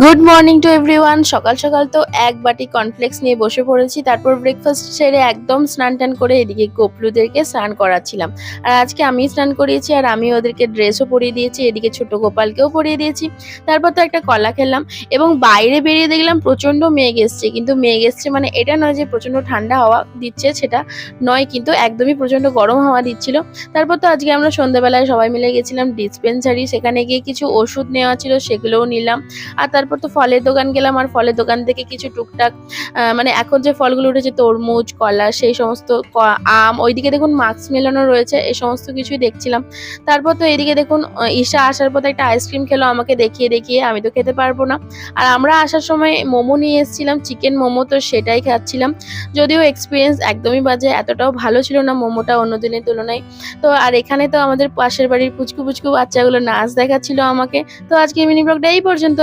Good morning to everyone. সকাল সকাল তো এক বাটি কর্নফ্লেক্স নিয়ে বসে পড়েছি। তারপর ব্রেকফাস্ট সেরে একদম স্নান টান করে এদিকে গপলুদেরকে স্নান করাচ্ছিলাম। আর আজকে আমি স্নান করিয়েছি আর আমি ওদেরকে ড্রেসও পরিয়ে দিয়েছি, এদিকে ছোট গোপালকেও পরিয়ে দিয়েছি। তারপর তো একটা কলা খেলাম এবং বাইরে বেরিয়ে দেখলাম প্রচণ্ড মেঘ এসছে। কিন্তু মেঘ এসছে মানে এটা নয় যে প্রচণ্ড ঠান্ডা হাওয়া দিচ্ছে, সেটা নয়, কিন্তু একদমই প্রচণ্ড গরম হাওয়া দিচ্ছিল। তারপর তো আজকে আমরা সন্ধ্যাবেলায় সবাই মিলে গেছিলাম ডিসপেন্সারি, সেখানে গিয়ে কিছু ওষুধ নেওয়া ছিল সেগুলোও নিলাম। আর তারপর তো ফলের দোকান গেলাম আর ফলের দোকান থেকে কিছু টুকটাক মানে এখন যে ফলগুলো উঠেছে তরমুজ, কলা, সেই সমস্ত আম, ওইদিকে দেখুন মাস্ক মেলানো রয়েছে, এই সমস্ত কিছুই দেখছিলাম। তারপর তো এদিকে দেখুন ঈশা আসার পথে একটা আইসক্রিম খেলো আমাকে দেখিয়ে দেখিয়ে, আমি তো খেতে পারবো না। আর আমরা আসার সময় মোমো নিয়ে এসেছিলাম, চিকেন মোমো, তো সেটাই খাচ্ছিলাম। যদিও এক্সপিরিয়েন্স একদমই বাজে, এতটাও ভালো ছিল না মোমোটা অন্য দিনের তুলনায়। তো আর এখানে তো আমাদের পাশের বাড়ির পুচকু পুচকু বাচ্চাগুলো নাচ দেখাচ্ছিল আমাকে। তো আজকে মিনি ব্লগটা এই পর্যন্ত।